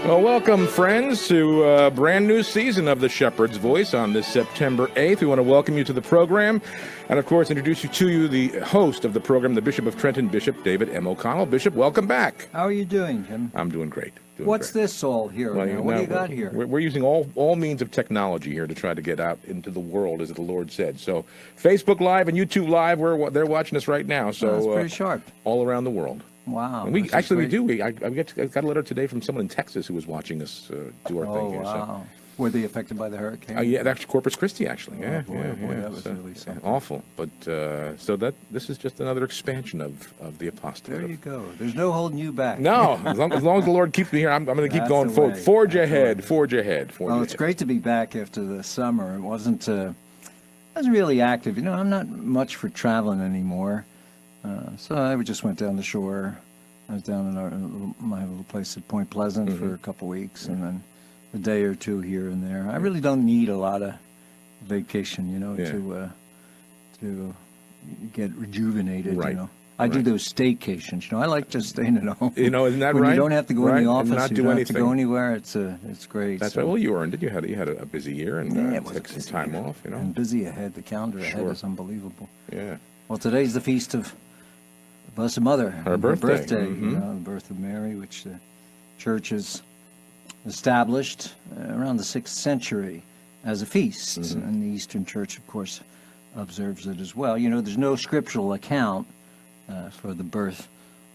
Well, welcome, friends, to a brand new season of The Shepherd's Voice on this September 8th. We want to welcome you to the program and, of course, introduce you to the host of the program, the Bishop of Trenton, Bishop David M. O'Connell. Bishop, welcome back. How are you doing, Jim? I'm doing great. What's this all here? Well, what do you got here? We're using all means of technology here to try to get out into the world, as the Lord said. So Facebook Live and YouTube Live, they're watching us right now. So that's pretty sharp. All around the world. Wow. And we got a letter today from someone in Texas who was watching us do our thing here. Wow. So. Were they affected by the hurricane? Yeah, that's Corpus Christi, actually. Boy, that was really something. Awful. But this is just another expansion of the apostolate. There you go. There's no holding you back. No, as long as the Lord keeps me here, I'm going to keep going forward. Forge ahead. Well, it's great to be back after the summer. It wasn't really active. I'm not much for traveling anymore. So I just went down the shore. I was down in my little place at Point Pleasant for a couple weeks, and then a day or two here and there. I really don't need a lot of vacation, to get rejuvenated. Right. I do those staycations. I like just staying at home. Isn't that when right? You don't have to go in the office. And not you do don't anything. have to go anywhere. It's great. That's right. Well, you earned it. You had a busy year and took some time off. And busy ahead. The calendar ahead is unbelievable. Yeah. Well, today's the feast of Blessed Mother, her birthday. The birth of Mary, which the Church has established around the 6th century as a feast, and the Eastern Church, of course, observes it as well. There's no scriptural account for the birth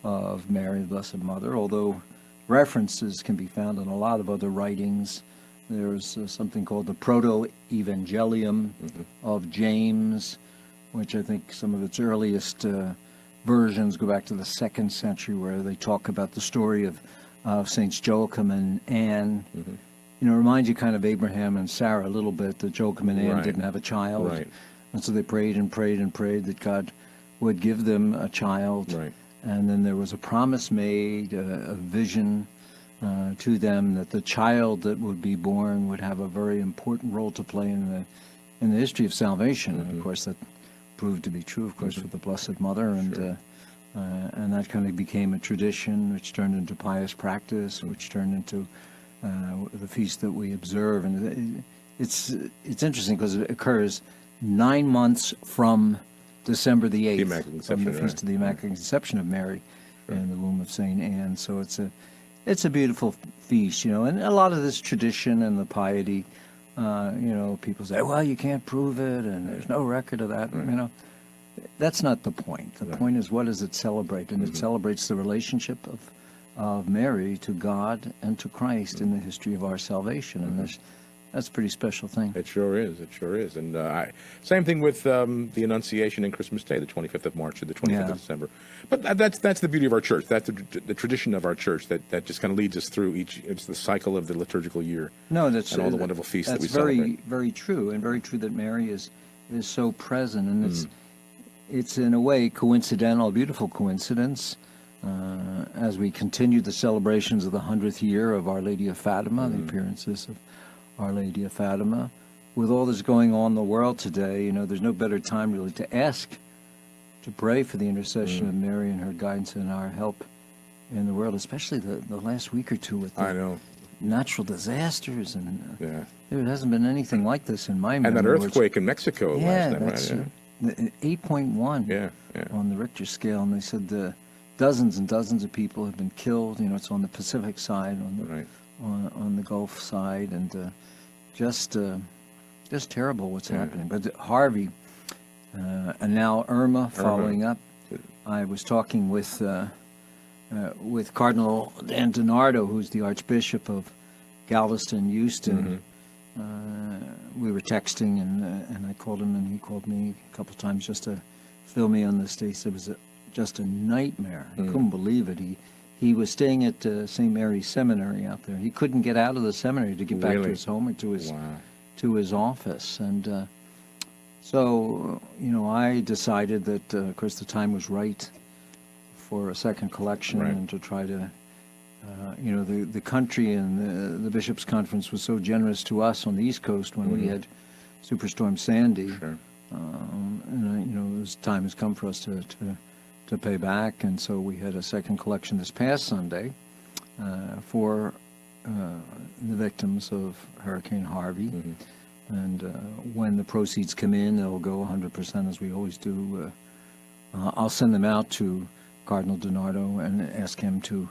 of Mary, the Blessed Mother, although references can be found in a lot of other writings. There's something called the Proto-Evangelium of James, which I think some of its earliest versions go back to the 2nd century, where they talk about the story of Saints Joachim and Anne. Reminds you kind of Abraham and Sarah a little bit, that Joachim and Anne didn't have a child. Right. And so they prayed and prayed and prayed that God would give them a child. Right. And then there was a promise made, a vision to them, that the child that would be born would have a very important role to play in the history of salvation. And of course, that proved to be true, of course, with the Blessed Mother, and that kind of became a tradition, which turned into pious practice, which turned into the feast that we observe. And it's interesting because it occurs 9 months from December the 8th, from the Feast of the Immaculate Conception of Mary in the womb of Saint Anne. So it's a beautiful feast, and a lot of this tradition and the piety. People say, well, you can't prove it, and there's no record of that. That's not the point. The point is, what does it celebrate? And it celebrates the relationship of Mary to God and to Christ in the history of our salvation. And that's a pretty special thing. It sure is. And same thing with the Annunciation and Christmas Day, the 25th of March to the 25th of December. But that's the beauty of our church. That's the tradition of our church that just kind of leads us through it's the cycle of the liturgical year. And all the wonderful feasts that we celebrate. That's very true, and very true that Mary is so present. And it's in a way coincidental, a beautiful coincidence, as we continue the celebrations of the 100th year of Our Lady of Fatima, the appearances of Our Lady of Fatima. With all this going on in the world today, there's no better time really to pray for the intercession of Mary and her guidance and our help in the world, especially the last week or two with the natural disasters. And there hasn't been anything like this in my memory. And that earthquake in Mexico last night, right? 8.1 on the Richter scale, and they said dozens and dozens of people have been killed. It's on the Pacific side, on the Gulf side, and just terrible what's happening. But Harvey, and now Irma following up. I was talking with Cardinal Dan DiNardo, who's the Archbishop of Galveston, Houston. We were texting, and I called him, and he called me a couple times just to fill me on this day. It was just a nightmare. I couldn't believe it. He was staying at St. Mary's Seminary out there. He couldn't get out of the seminary to get back to his home or to his office. And so, I decided that, of course, the time was right for a second collection and to try to, the country and the Bishops' Conference was so generous to us on the East Coast when we had Superstorm Sandy. And, this time has come for us to pay back. And so we had a second collection this past Sunday for the victims of Hurricane Harvey. And when the proceeds come in, they'll go 100%, as we always do. I'll send them out to Cardinal DiNardo and ask him to,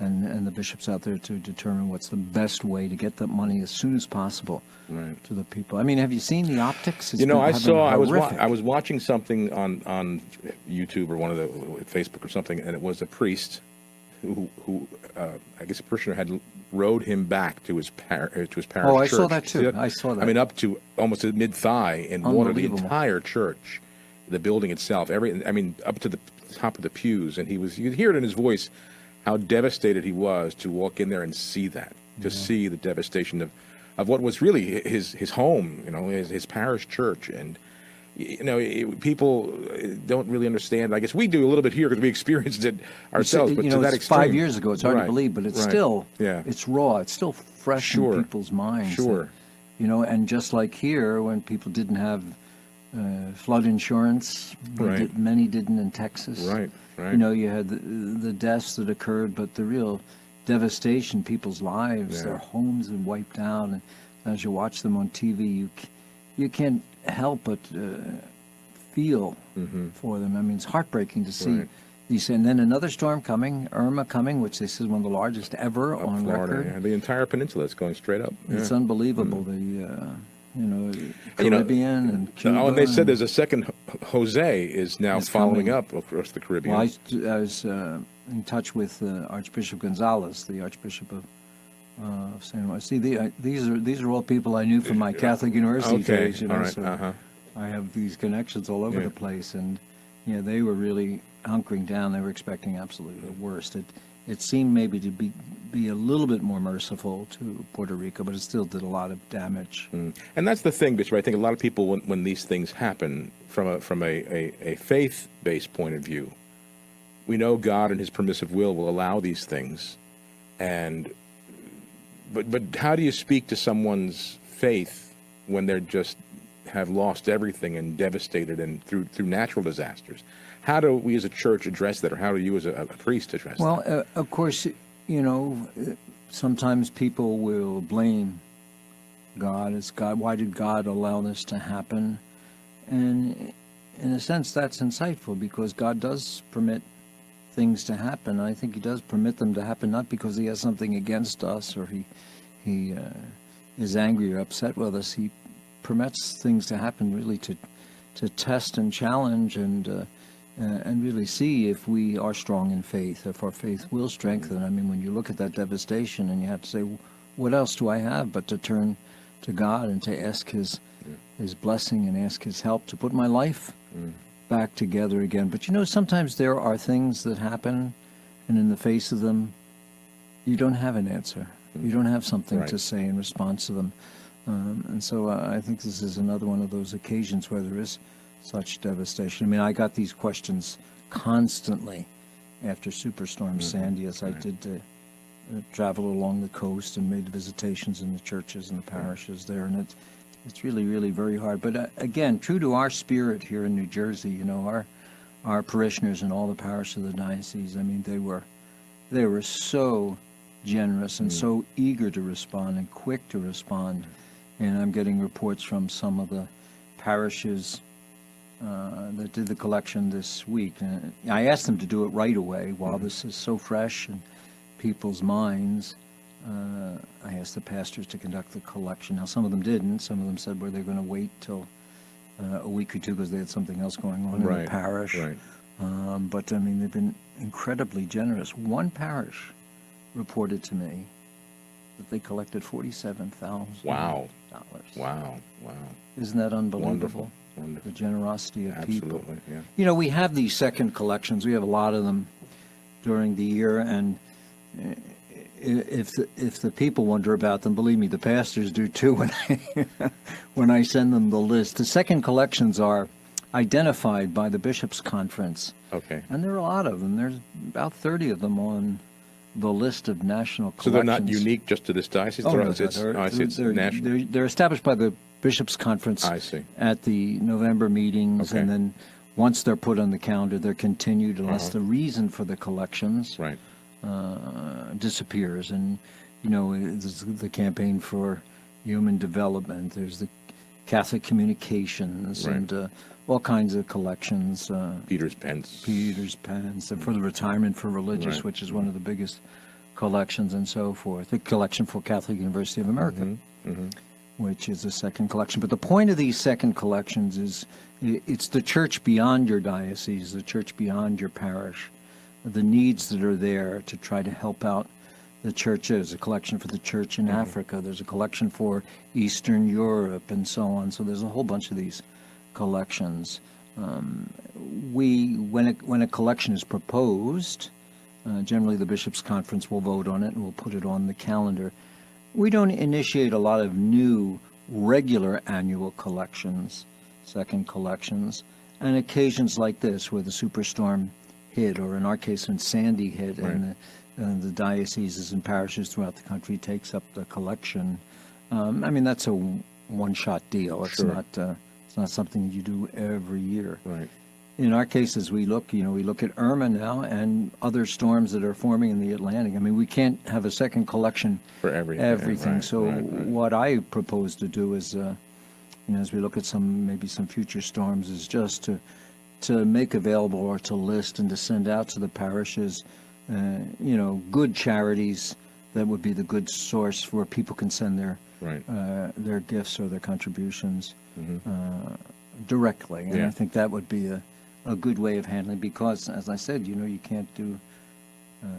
and the bishops out there, to determine what's the best way to get that money as soon as possible to the people. I mean, have you seen the optics? It's I was watching something on YouTube or one of the Facebook or something, and it was a priest who I guess a parishioner had rowed him back to his parish church. Oh, I saw that too. I saw that. I mean, up to almost mid-thigh in water, the entire church, the building itself, up to the top of the pews, and you could hear it in his voice how devastated he was to walk in there and see that, to see the devastation of what was really his home, his parish church. And people don't really understand. I guess we do a little bit here because we experienced it ourselves. But to that extreme, 5 years ago, it's hard to believe, but it's still, it's raw. It's still fresh in people's minds. Sure. And just like here, when people didn't have flood insurance, many didn't in Texas. Right. You had the deaths that occurred, but the real devastation, people's lives, their homes are wiped out. And as you watch them on TV, you can't help but feel for them. I mean, it's heartbreaking to see these. And then another storm coming, Irma coming, which they say is one of the largest ever on Florida, record. Yeah. The entire peninsula is going straight up. It's unbelievable. Caribbean and Cuba. And they said there's a second Jose is now following up across the Caribbean. Well, I was in touch with Archbishop Gonzalez, the Archbishop of San Juan. See, these are all people I knew from my Catholic University days. So I have these connections all over the place, and they were really hunkering down. They were expecting absolutely the worst. It seemed maybe to be a little bit more merciful to Puerto Rico, but it still did a lot of damage. And that's the thing, Bishop. I think a lot of people, when these things happen, from a faith-based point of view, we know God and His permissive will allow these things, but how do you speak to someone's faith when they're just have lost everything and devastated and through natural disasters? How do we as a church address that, or how do you as a priest address that? Well, of course, sometimes people will blame God as God. Why did God allow this to happen? And in a sense, that's insightful, because God does permit things to happen. I think He does permit them to happen not because He has something against us or He is angry or upset with us. He permits things to happen really to test and challenge and really see if we are strong in faith, if our faith will strengthen. I mean, when you look at that devastation and you have to say, what else do I have but to turn to God and to ask His blessing and ask His help to put my life back together again. But sometimes there are things that happen, and in the face of them, you don't have an answer. You don't have something to say in response to them. And so I think this is another one of those occasions where there is such devastation. I mean, I got these questions constantly after Superstorm Sandy, as I did travel along the coast and made visitations in the churches and the parishes there, and it's really, really very hard. But again, true to our spirit here in New Jersey, our parishioners in all the parishes of the diocese, I mean, they were so generous and so eager to respond and quick to respond. And I'm getting reports from some of the parishes that did the collection this week. I asked them to do it right away while this is so fresh in people's minds. I asked the pastors to conduct the collection. Now, some of them didn't. Some of them said, they're going to wait till a week or two because they had something else going on in the parish. But, I mean, they've been incredibly generous. One parish reported to me that they collected $47,000. Wow. Isn't that unbelievable? Wonderful. The generosity of people. Yeah. We have these second collections. We have a lot of them during the year, and if the people wonder about them, believe me, the pastors do too. When I send them the list, the second collections are identified by the Bishops' Conference. Okay. And there are a lot of them. There's about 30 of them on the list of national collections. So they're not unique just to this diocese? It's national. They're established by the Bishops' Conference at the November meetings, and then once they're put on the calendar, they're continued unless the reason for the collections disappears. And there's the campaign for human development. There's the Catholic Communications Right. and all kinds of collections. Peter's Pence. And for the Retirement for Religious, Right. which is one of the biggest collections and so forth. The collection for Catholic University of America, which is a second collection. But the point of these second collections is it's the church beyond your diocese, the church beyond your parish, the needs that are there to try to help out the church. There's a collection for the church in Africa. There's a collection for Eastern Europe and so on. So there's a whole bunch of these collections. When a collection is proposed, generally the Bishops' Conference will vote on it and will put it on the calendar. We don't initiate a lot of new regular annual collections, second collections, and occasions like this where the superstorm hit, or in our case when Sandy hit, Right. and the dioceses and parishes throughout the country takes up the collection. That's a one-shot deal. It's Sure. it's not something you do every year. Right. In our case, as we look at Irma now and other storms that are forming in the Atlantic. We can't have a second collection For everything. Right, So right. what I propose to do is, as we look at maybe some future storms, is just to make available or to list and to send out to the parishes, good charities that would be the good source where people can send their gifts or their contributions directly. And Yeah. I think that would be a good way of handling, because, as I said, you can't do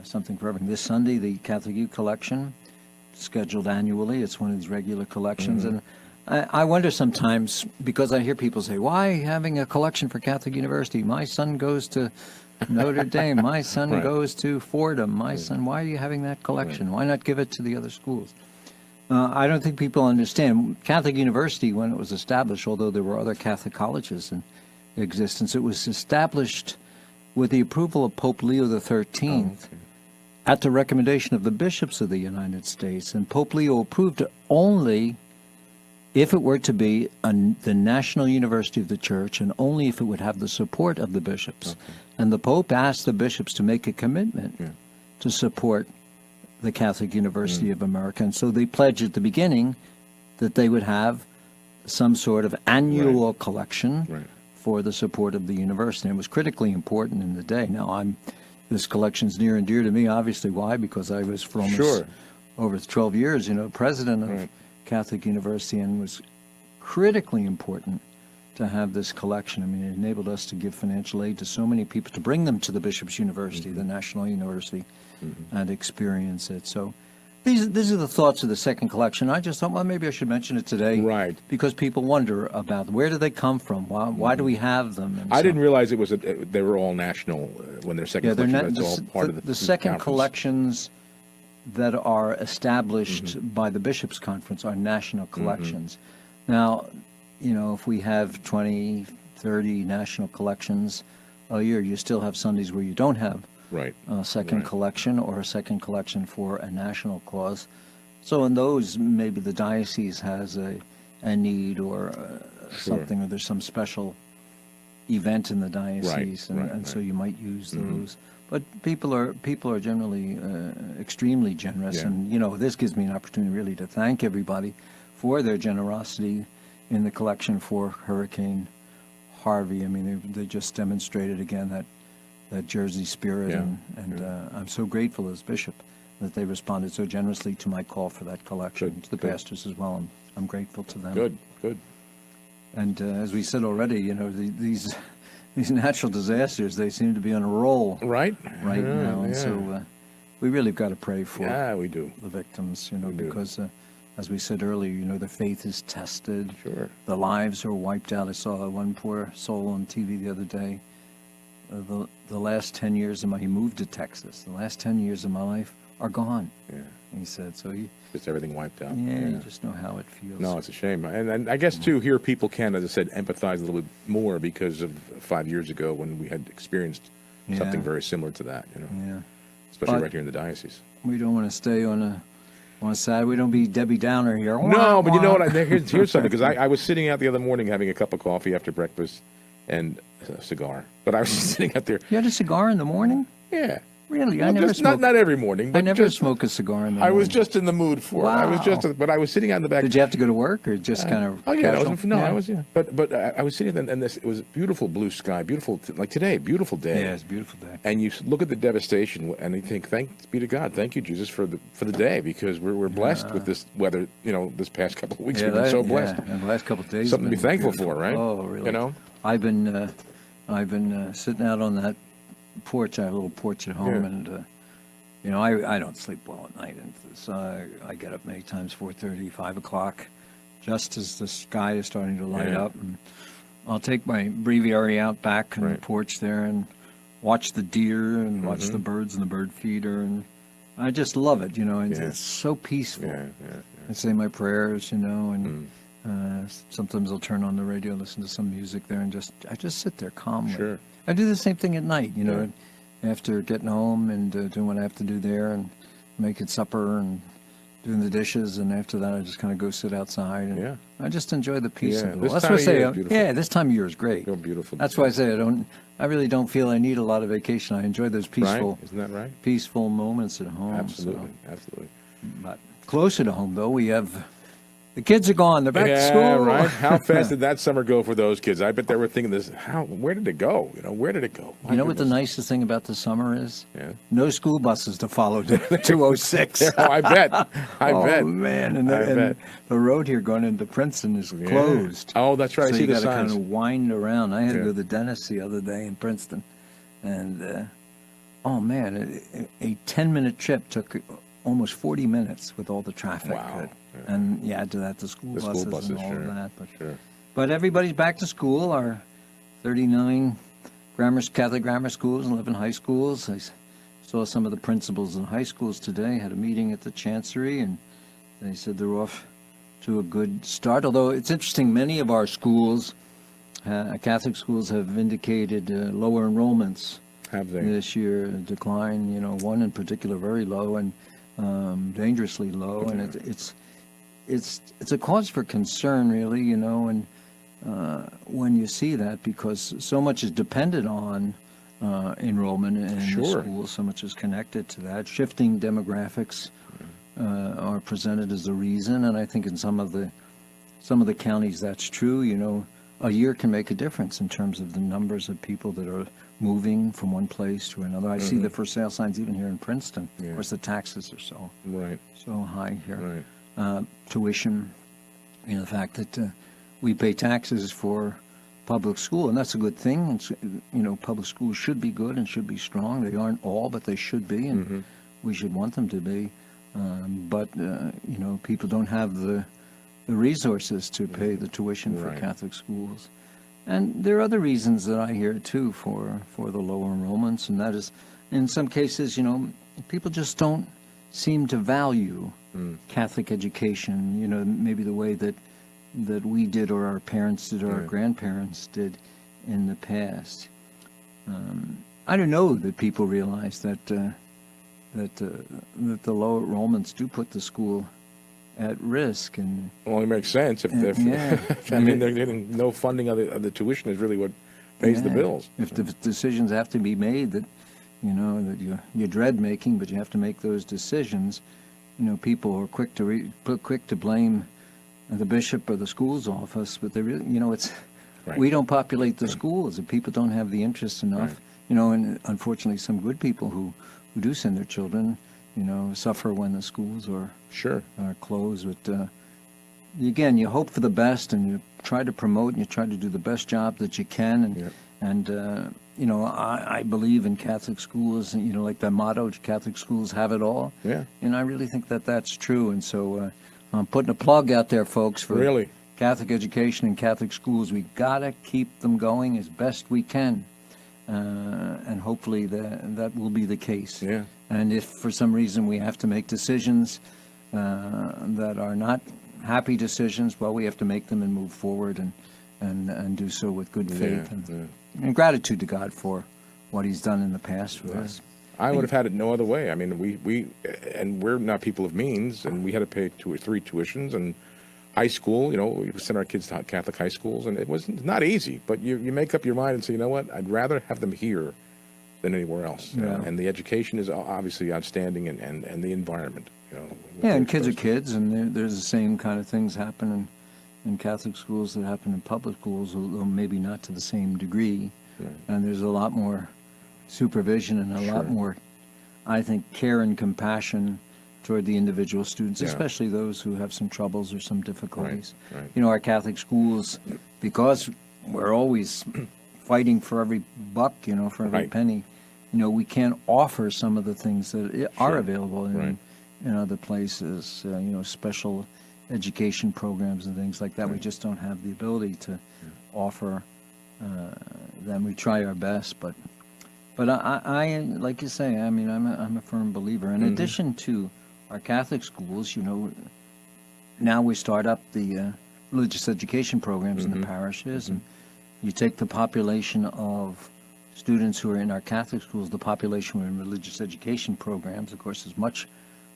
something for everything. This Sunday, the Catholic Youth Collection, scheduled annually. It's one of these regular collections. And I wonder sometimes, because I hear people say, why having a collection for Catholic University? My son goes to Notre Dame. My son Right. goes to Fordham. My son, why are you having that collection? Why not give it to the other schools? I don't think people understand. Catholic University, when it was established, although there were other Catholic colleges in existence, it was established with the approval of Pope Leo XIII at the recommendation of the bishops of the United States. And Pope Leo approved it only if it were to be the national university of the church, and only if it would have the support of the bishops. And the Pope asked the bishops to make a commitment to support the Catholic University of America. And so they pledged at the beginning that they would have some sort of annual collection for the support of the university. And it was critically important in the day. Now, this collection's near and dear to me, obviously. Why? Because I was for almost over 12 years, president of Catholic University, and was critically important to have this collection. It enabled us to give financial aid to so many people, to bring them to the Bishop's University, the National University, and experience it. So these are the thoughts of the second collection. I just thought, well, maybe I should mention it today. Right. Because people wonder about where do they come from? Why do we have them? And I didn't realize it was they were all national when they're second collection. That's all part of the second conference. collections that are established by the Bishops' Conference are national collections. Now, if we have 20, 30 national collections a year, you still have Sundays where you don't have a second collection, or a second collection for a national cause. So in those, maybe the diocese has a need or something, or there's some special event in the diocese, and so you might use those. But people are generally extremely generous, and this gives me an opportunity really to thank everybody for their generosity in the collection for Hurricane Harvey. They just demonstrated again that Jersey spirit, and I'm so grateful as bishop that they responded so generously to my call for that collection. To the pastors as well, I'm grateful to them. Good. And as we said already, these natural disasters, they seem to be on a roll right now. And so we really got to pray for we do. the victims, because as we said earlier, the faith is tested. Sure. The lives are wiped out. I saw one poor soul on TV the other day. The last 10 years of he moved to Texas. The last 10 years of my life are gone. Yeah. He said, so just everything wiped out. You just know how it feels. No, it's a shame. And I guess, too, here people can, as I said, empathize a little bit more because of 5 years ago when we had experienced something very similar to that, especially right here in the diocese. We don't want to stay on a side. We don't be Debbie Downer here. No, but you know what? Here's something, because I was sitting out the other morning having a cup of coffee after breakfast and a cigar. But I was just sitting out there. You had a cigar in the morning? Yeah. Really, Well, I never just smoke. not every morning. I But never just, smoke a cigar in the I was morning. just in the mood for it. I was Wow. but I was sitting out in the back. Did you have to go to work or just kind of Oh yeah, casual? I was but I was sitting there and this it was beautiful blue sky, beautiful like today, beautiful day. Yeah, it's a beautiful day. And you look at the devastation and you think, thanks be to God, thank you Jesus for the day because we're blessed with this weather. This past couple of weeks we've been so blessed. Yeah, and the last couple of days. Something to have be been thankful beautiful. for, right? Oh, really? I've been sitting out on that porch. I have a little porch at home, and I don't sleep well at night, and so I get up many times 4:30, 5 o'clock, just as the sky is starting to light up, and I'll take my breviary out back on the porch there and watch the deer and watch the birds and the bird feeder, and I just love it. It's so peaceful. I say my prayers, and sometimes I'll turn on the radio, listen to some music there, and I just sit there calmly. Sure. I do the same thing at night, after getting home and doing what I have to do there and making supper and doing the dishes, and after that I just kind of go sit outside and I just enjoy the peace of it. This That's time why I of say, year is beautiful. this time of year is great. Real beautiful. That's why I say I really don't feel I need a lot of vacation. I enjoy those peaceful, Isn't that right? peaceful moments at home. Absolutely, So. absolutely. But closer to home, though, we have the kids are gone. They're back to school. Yeah, right. How fast did that summer go for those kids? I bet they were thinking this. Where did it go? Where did it go? You know what the nicest thing about the summer is? Yeah. No school buses to follow to 206. I bet. I bet. Oh man, and the road here going into Princeton is closed. Oh, that's right. So I see you the got to signs. kind of wind around. I had to go to the dentist the other day in Princeton, and oh man, a 10-minute trip took almost 40 minutes with all the traffic. Wow. And you add to that the school buses and all sure. of that. Sure. But everybody's back to school. Our 39 Catholic grammar schools, 11 high schools. I saw some of the principals in high schools today, had a meeting at the Chancery, and they said they're off to a good start. Although it's interesting, many of our schools, Catholic schools, have indicated lower enrollments. Have they? This year, a decline, one in particular very low and dangerously low, and it's a cause for concern, really, and when you see that, because so much is dependent on enrollment in the schools, so much is connected to that. Shifting demographics are presented as the reason, and I think in some of the counties that's true. A year can make a difference in terms of the numbers of people that are moving from one place to another. I see the for sale signs even here in Princeton. Of course, the taxes are so high here. Right. Tuition, the fact that we pay taxes for public school, and that's a good thing. And, public schools should be good and should be strong. They aren't all, but they should be, and we should want them to be. But people don't have the resources to pay the tuition for Catholic schools. And there are other reasons that I hear, too, for the lower enrollments, and that is, in some cases, people just don't seem to value Catholic education, maybe the way that we did, or our parents did, or our grandparents did in the past. I don't know that people realize that the low enrollments do put the school at risk, and well, it makes sense if I mean they're getting no funding of the tuition is really what pays the bills. If the decisions have to be made that that you dread making, but you have to make those decisions, people are quick to blame the bishop or the school's office, but they really, it's we don't populate the schools, and people don't have the interest enough, and unfortunately some good people who do send their children suffer when the schools are closed. But again, you hope for the best, and you try to promote, and you try to do the best job that you can. And I believe in Catholic schools. Like the motto, Catholic schools have it all. Yeah. And I really think that that's true. And so I'm putting a plug out there, folks, for Catholic education and Catholic schools. We gotta keep them going as best we can, and hopefully that will be the case. Yeah. And if for some reason we have to make decisions that are not happy decisions, well, we have to make them and move forward and do so with good faith and gratitude to God for what He's done in the past for us. I would have had it no other way. I mean, we're not people of means, and we had to pay 2 or 3 tuitions, and high school, we sent our kids to Catholic high schools, and it was not easy, but you make up your mind and say, you know what, I'd rather have them here than anywhere else. And the education is obviously outstanding, and the environment. Yeah, and kids are kids, and there's the same kind of things happen in Catholic schools that happen in public schools, although maybe not to the same degree. Right. And there's a lot more supervision and a lot more, I think, care and compassion toward the individual students, especially those who have some troubles or some difficulties. Right. Our Catholic schools, because we're always fighting for every buck, for every penny, we can't offer some of the things that are available in other places, special education programs and things like that. We just don't have the ability to offer them. We try our best, but I like you say, I mean, I'm a firm believer. In addition to our Catholic schools, now we start up the religious education programs in the parishes, and you take the population of students who are in our Catholic schools, the population who are in religious education programs, of course, is much,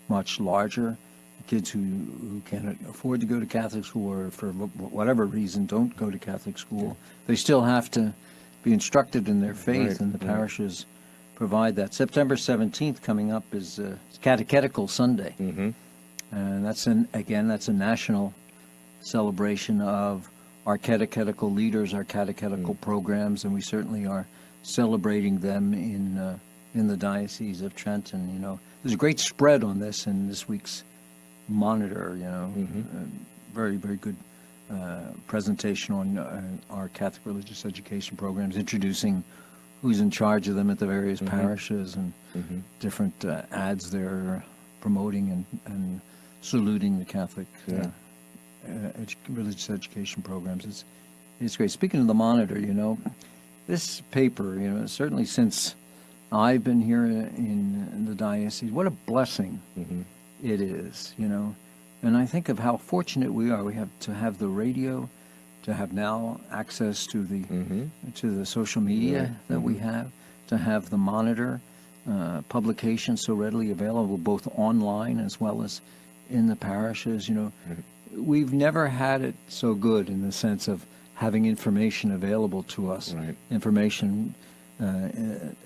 much larger. Kids who can't afford to go to Catholic school, or for whatever reason don't go to Catholic school, they still have to be instructed in their faith, and the parishes provide that. September 17th coming up is Catechetical Sunday, and that's a national celebration of our catechetical leaders, our catechetical programs, and we certainly are celebrating them in the Diocese of Trenton. There's a great spread on this in this week's Monitor. Very, very good presentation on our Catholic religious education programs, introducing who's in charge of them at the various parishes, and different ads there promoting and saluting the Catholic religious education programs. It's great. Speaking of the Monitor, this paper, certainly since I've been here in the diocese, what a blessing it is, and I think of how fortunate we are. We have to have the radio, to have now access to the social media that we have, to have the Monitor publication so readily available, both online as well as in the parishes. We've never had it so good in the sense of having information available to us, information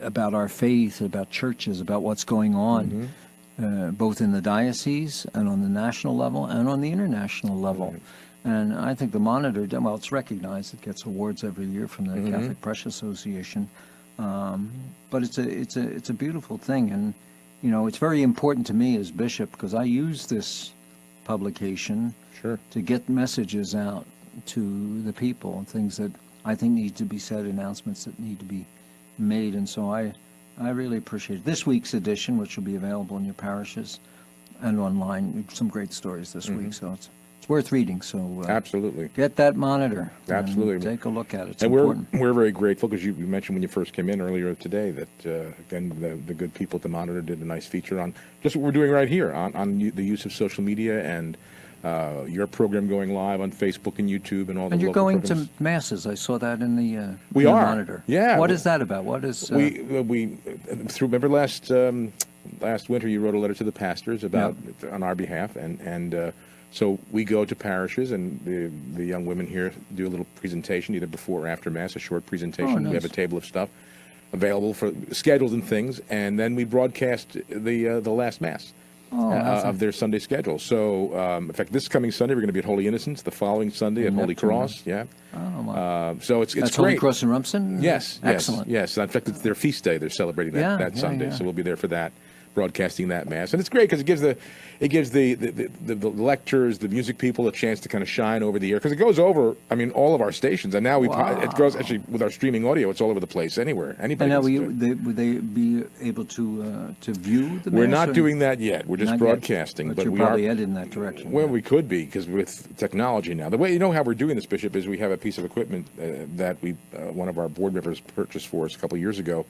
about our faith, about churches, about what's going on, both in the diocese and on the national level and on the international level. And I think the Monitor, well, it's recognized. It gets awards every year from the Catholic Press Association. But it's a beautiful thing, and it's very important to me as bishop, because I use this publication to get messages out to the people, and things that I think need to be said, announcements that need to be made. And so I really appreciate it. This week's edition, which will be available in your parishes and online, some great stories this week. So it's worth reading. So absolutely, get that Monitor. Absolutely, take a look at it. It's and important. We're very grateful, because you mentioned when you first came in earlier today that again the good people at the Monitor did a nice feature on just what we're doing right here on the use of social media, and your program going live on Facebook and YouTube and all the and you're local going programs. to masses. I saw that in the we in the are Monitor. Yeah. What is that about? What is we remember last winter you wrote a letter to the pastors about on our behalf, and so we go to parishes, and the young women here do a little presentation either before or after Mass, a short presentation. Oh, nice. We have a table of stuff available for schedules and things, and then we broadcast the last Mass. Awesome. Of their Sunday schedule. So, in fact, this coming Sunday we're going to be at Holy Innocents. The following Sunday at Holy Cross. Oh, wow. So it's That's great. Holy Cross in Rumson? Yes. Excellent. Yes. In fact, it's their feast day. They're celebrating that Sunday. So we'll be there for that, broadcasting that Mass, and it's great because it gives the lectors, the music people, a chance to kind of shine over the air, because it goes over. I mean, all of our stations, and now it goes actually with our streaming audio. It's all over the place, anywhere. Anybody. And now would they be able to view the Mass? We're not doing that yet. We're just broadcasting, but we probably are headed in that direction. Well, we could be, because with technology now, the way how we're doing this, Bishop, is we have a piece of equipment that one of our board members purchased for us a couple of years ago.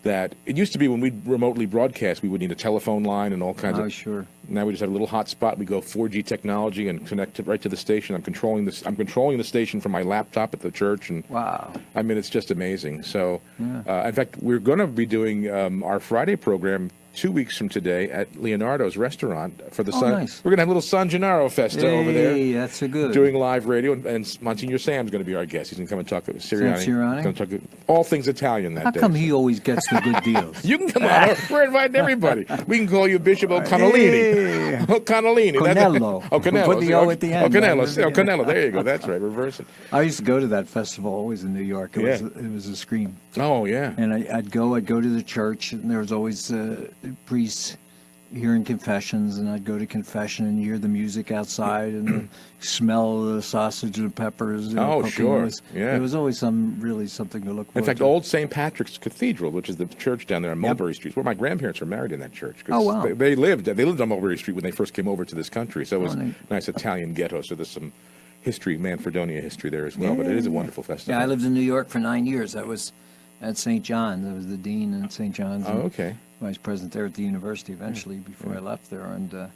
That it used to be when we remotely broadcast, we would need a telephone line and all kinds of. Sure. Now we just have a little hotspot. We go 4G technology and connect it right to the station. I'm controlling the station from my laptop at the church, and wow. I mean, it's just amazing. So, in fact, we're going to be doing our Friday program 2 weeks from today at Leonardo's restaurant for the Sun. Nice. We're going to have a little San Gennaro Festa over there. Hey, that's a good. Doing live radio, and Monsignor Sam's going to be our guest. He's going to come and talk to Sirianni. Sirianni? Going to talk all things Italian that How day. come he always gets the good deals? You can come on. We're inviting everybody. We can call you Bishop O'Connellini. O'Connellini. Canello. Oh, Canello. Put the O at the end. Canello. There you go. That's right. Reversing. I used to go to that festival always in New York. It was a scream. Oh, yeah. And I'd go to the church, and there was always priests hearing confessions, and I'd go to confession and hear the music outside and the smell of the sausage and peppers. Oh, sure. It was always something to look forward to. In fact, Old St. Patrick's Cathedral, which is the church down there on Mulberry Street, where my grandparents were married in that church. Oh, wow. They lived on Mulberry Street when they first came over to this country, so it was neat. nice Italian ghetto, so there's some history, Manfredonia history there as well, but it is a wonderful festival. Yeah, I lived in New York for 9 years. I was at St. John's. I was the dean at St. John's. Oh, okay. Vice president there at the university eventually before I left there. And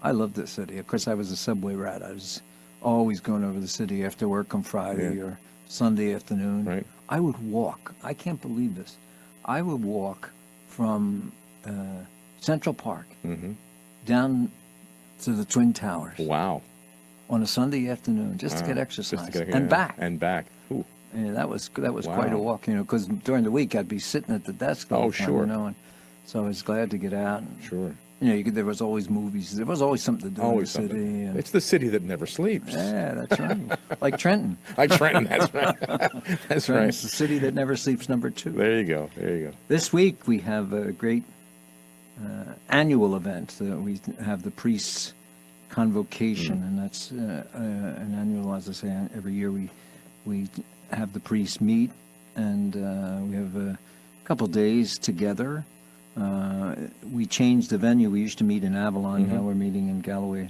I loved this city. Of course, I was a subway rat. I was always going over the city after work on Friday or Sunday afternoon. Right. I would walk. I can't believe this. I would walk from Central Park down to the Twin Towers. Wow. On a Sunday afternoon, just to get exercise, and back. And back. Ooh. Yeah, that was quite a walk, because during the week I'd be sitting at the desk all the time, sure. and so I was glad to get out. And, Sure. there was always movies. There was always something to do in the city. And, it's the city that never sleeps. yeah, that's right. Like Trenton. Like Trenton, that's right. That's right. It's the city that never sleeps, number 2. There you go. There you go. This week we have a great annual event. We have the priests' convocation, and that's an annual, as I say, every year we have the priests meet, and we have a couple days together. We changed the venue. We used to meet in Avalon. Now we're meeting in Galloway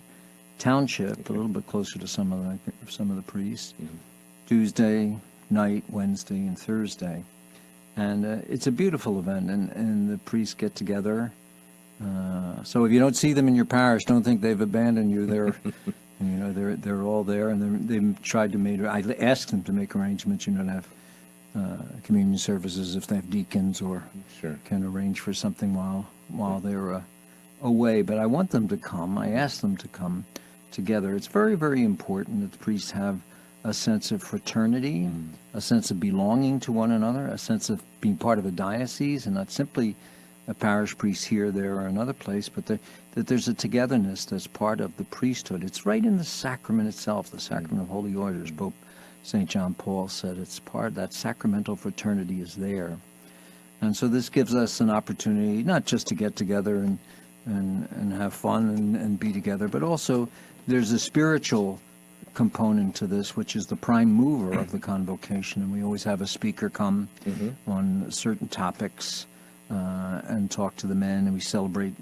Township, a little bit closer to some of the priests. Tuesday night, Wednesday, and Thursday, and it's a beautiful event. And the priests get together. So if you don't see them in your parish, don't think they've abandoned you. They're all there, and they've tried to make. I asked them to make arrangements, to have communion services if they have deacons, or can arrange for something while they're away. But I want them to come. I asked them to come together. It's very, very important that the priests have a sense of fraternity, a sense of belonging to one another, a sense of being part of a diocese, and not simply a parish priest here, there, or another place, but that there's a togetherness that's part of the priesthood. It's right in the sacrament itself, the sacrament of holy orders. Pope St. John Paul said it's part, that sacramental fraternity is there. And so this gives us an opportunity not just to get together and have fun and be together, but also there's a spiritual component to this, which is the prime mover of the convocation. And we always have a speaker come on certain topics, and talk to the men, and we celebrate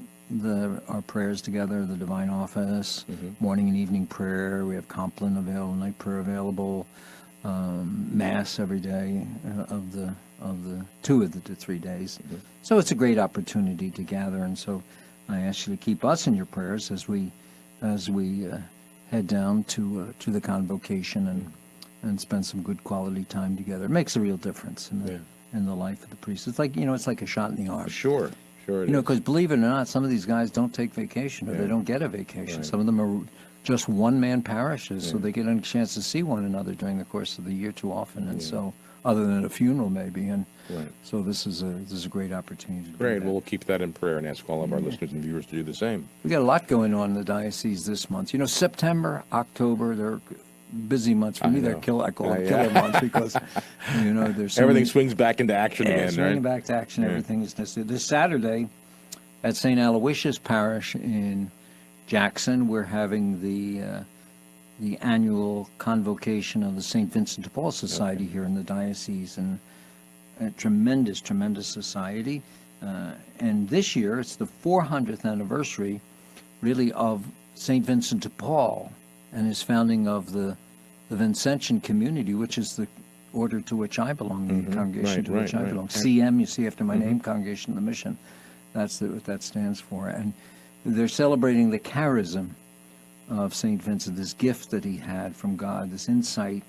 our prayers together, the Divine Office, morning and evening prayer. We have Compline available, night prayer available, Mass every day of the 2 of the 3 days. So it's a great opportunity to gather, and so I ask you to keep us in your prayers as we head down to the convocation and spend some good quality time together. It makes a real difference in the life of the priest. It's like it's like a shot in the arm. Sure. Because believe it or not, some of these guys don't take vacation, or they don't get a vacation. Some of them are just one-man parishes, so they get a chance to see one another during the course of the year too often, and so other than a funeral maybe, and so this is a great opportunity. Great. Well, we'll keep that in prayer and ask all of our listeners and viewers to do the same. We got a lot going on in the diocese this month. September, October, they're busy months for me. I call them killer months because there's everything swings back into action again. Swinging back to action. Everything is necessary. This Saturday at St. Aloysius Parish in Jackson, we're having the annual convocation of the St. Vincent de Paul Society here in the diocese, and a tremendous society. And this year it's the 400th anniversary, really, of St. Vincent de Paul and his founding of the Vincentian community, which is the order to which I belong, the congregation to which I belong. CM, you see after my name, Congregation of the Mission. That's what that stands for. And they're celebrating the charism of St. Vincent, this gift that he had from God, this insight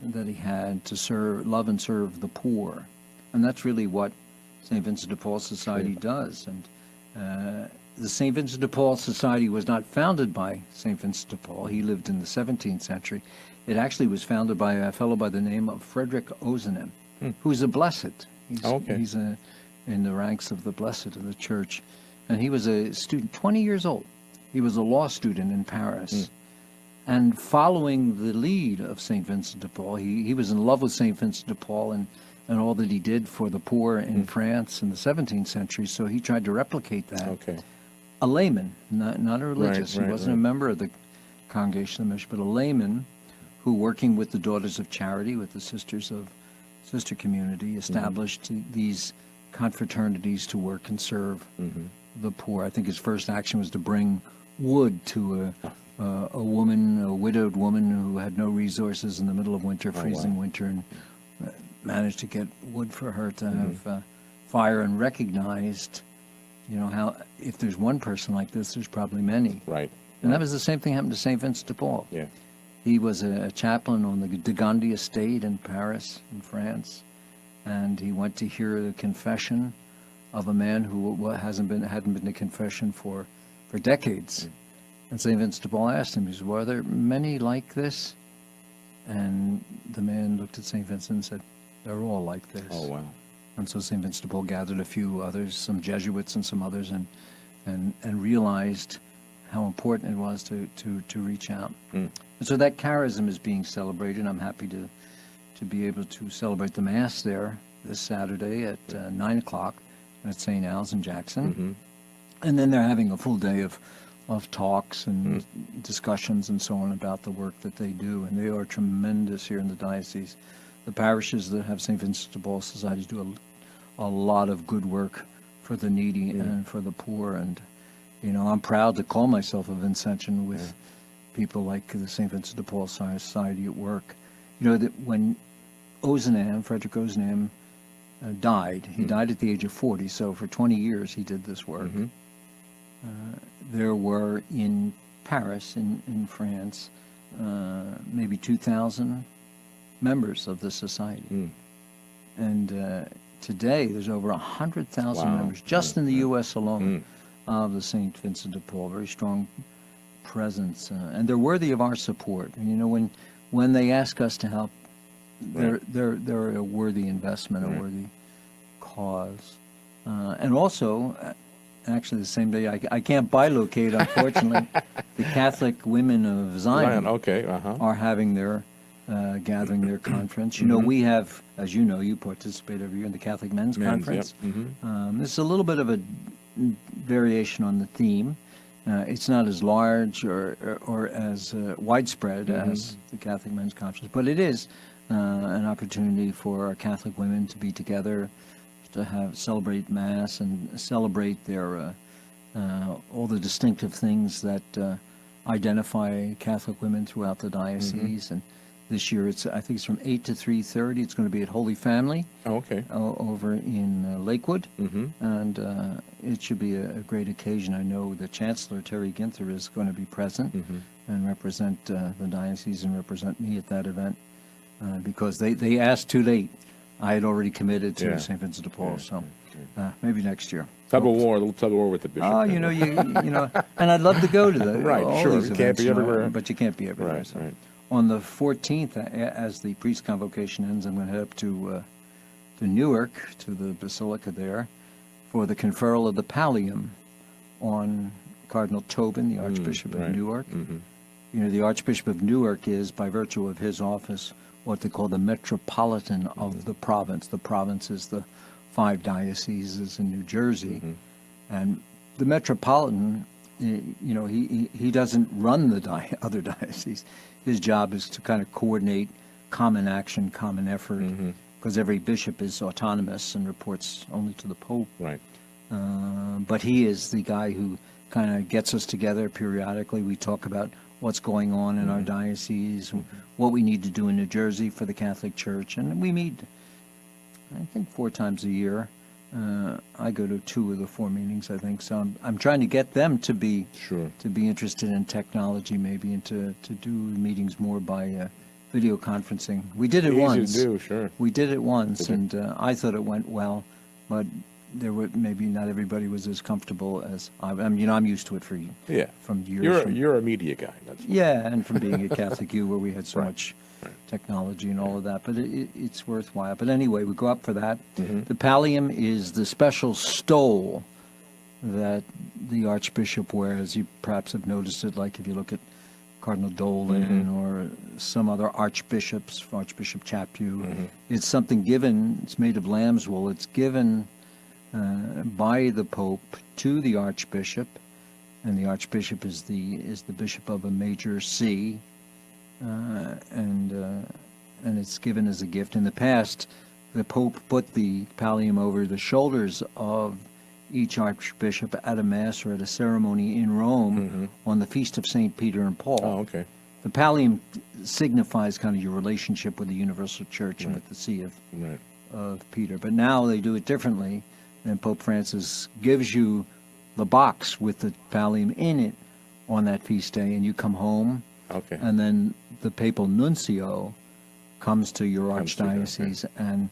that he had to love and serve the poor. And that's really what St. Vincent de Paul Society does. The St. Vincent de Paul Society was not founded by St. Vincent de Paul. He lived in the 17th century. It actually was founded by a fellow by the name of Frederick Ozanam, who's a blessed. He's in the ranks of the blessed of the church. And he was a student, 20 years old. He was a law student in Paris. And following the lead of St. Vincent de Paul, he was in love with St. Vincent de Paul and all that he did for the poor in France in the 17th century, so he tried to replicate that. Okay. A layman, not a religious. Right, he wasn't a member of the Congregation of the Mission, but a layman who, working with the Daughters of Charity, with the Sisters of Sister Community, established these confraternities to work and serve the poor. I think his first action was to bring wood to a woman, a widowed woman who had no resources in the middle of winter, freezing winter, and managed to get wood for her to have fire, and recognized, how if there's one person like this, there's probably many. Right. And that was the same thing happened to St. Vincent de Paul. Yeah. He was a chaplain on the de Gondi estate in Paris, in France, and he went to hear the confession of a man who hadn't been to confession for decades. And St. Vincent de Paul asked him, he said, "Were there many like this?" And the man looked at St. Vincent and said, "They're all like this." Oh, wow. And so St. Vincent de Paul gathered a few others, some Jesuits and some others, and realized how important it was to reach out. And so that charism is being celebrated. I'm happy to be able to celebrate the Mass there this Saturday at 9 o'clock at St. Al's in Jackson. And then they're having a full day of talks and discussions and so on about the work that they do. And they are tremendous here in the diocese. The parishes that have St. Vincent de Paul societies do a lot of good work for the needy and for the poor. And, I'm proud to call myself a Vincentian with people like the St. Vincent de Paul Society at work. That when Frederick Ozanam, died, he died at the age of 40, so for 20 years he did this work. There were in Paris, in France, maybe 2,000 members of the society. And today there's over 100,000 members just in the U.S. alone of the St. Vincent de Paul. Very strong presence, and they're worthy of our support. And when they ask us to help, they're a worthy investment, a worthy cause. And also, actually the same day, I can't bilocate, unfortunately, the Catholic Women of Zion are having their gathering their conference. We have, as you know, you participate every year in the Catholic Men's Conference. This is a little bit of a variation on the theme. It's not as large or as widespread as the Catholic Men's Conference, but it is an opportunity for our Catholic women to be together, to celebrate Mass and celebrate their all the distinctive things that identify Catholic women throughout the diocese. And this year, I think it's from 8 to 3:30. It's going to be at Holy Family. Over in Lakewood, and it should be a great occasion. I know the Chancellor Terry Ginther is going to be present and represent the diocese and represent me at that event because they asked too late. I had already committed to St. Vincent de Paul, so maybe next year. A little tug of war with the bishop. Oh, you know, and I'd love to go to all these You can't be everywhere, but you can't be everywhere. Right. On the 14th, as the priest convocation ends, I'm going to head up to Newark, to the Basilica there, for the conferral of the pallium on Cardinal Tobin, the Archbishop of Newark. The Archbishop of Newark is, by virtue of his office, what they call the metropolitan of the province. The province is the 5 dioceses in New Jersey. And the metropolitan, he doesn't run the other dioceses. His job is to kind of coordinate common action, common effort, because every bishop is autonomous and reports only to the Pope. Right. But he is the guy who kind of gets us together periodically. We talk about what's going on in our diocese, what we need to do in New Jersey for the Catholic Church. And we meet, I think, 4 times a year. I go to 2 of the 4 meetings, I think. So I'm trying to get them to be interested in technology, maybe, and to do meetings more by video conferencing. We did it once. Easy to do, sure. We did it once, and I thought it went well. But there were maybe not everybody was as comfortable as I mean. I'm used to it from years. You're a media guy. That's and from being at Catholic U, where we had so much Right. technology and all of that. But it's worthwhile. But anyway, we go up for that. Mm-hmm. The pallium is the special stole that the Archbishop wears. You perhaps have noticed it, like if you look at Cardinal Dolan or some other archbishops, Archbishop Chaput. It's something given, it's made of lamb's wool. It's given by the Pope to the Archbishop, and the Archbishop is the bishop of a major see, and it's given as a gift. In the past, the Pope put the pallium over the shoulders of each archbishop at a mass or at a ceremony in Rome on the feast of St. Peter and Paul. Oh, okay. The pallium signifies kind of your relationship with the universal church and with the see of Peter. But now they do it differently, and Pope Francis gives you the box with the pallium in it on that feast day, and you come home, and then the papal nuncio comes to your archdiocese and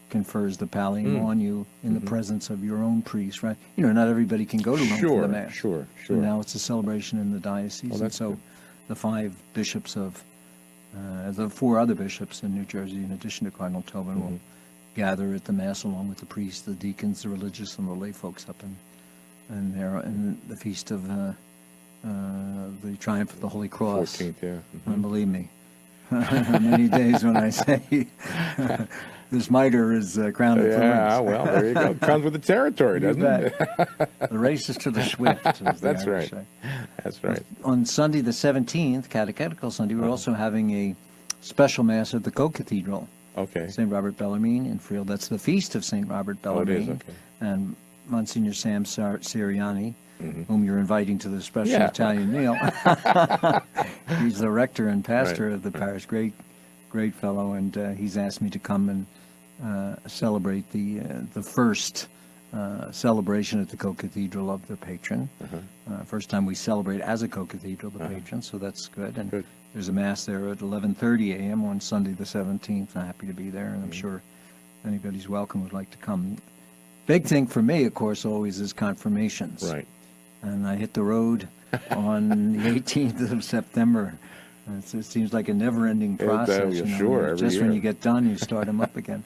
confers the pallium on you in the presence of your own priest, right? You know, not everybody can go to Rome for the Mass. Sure. And now it's a celebration in the diocese. And so the 5 bishops of, the 4 other bishops in New Jersey, in addition to Cardinal Tobin, will gather at the Mass along with the priests, the deacons, the religious, and the lay folks up in the feast of the Triumph of the Holy Cross. 14th, And believe me, many days when I say this mitre is crowned with thorns. Yeah, well, there you go. Comes with the territory, doesn't it? The race is to the swift, as the That's Irish right. say. That's right. On Sunday the 17th, Catechetical Sunday, we're also having a special Mass at the Co-Cathedral. Okay. St. Robert Bellarmine in Friel. That's the feast of St. Robert Bellarmine. Oh, it is, okay. And Monsignor Sam Siriani, whom you're inviting to the special Italian meal. He's the rector and pastor of the parish. Great fellow, and he's asked me to come and celebrate the first celebration at the Co-Cathedral of the patron. First time we celebrate as a Co-Cathedral the patron, so that's good. And there's a Mass there at 11:30 a.m. on Sunday the 17th. I'm happy to be there, and I'm sure anybody's welcome would like to come. Big thing for me, of course, always is confirmations. Right. And I hit the road on the 18th of September. It seems like a never-ending process. Sure, every just year. when you get done, you start them up again.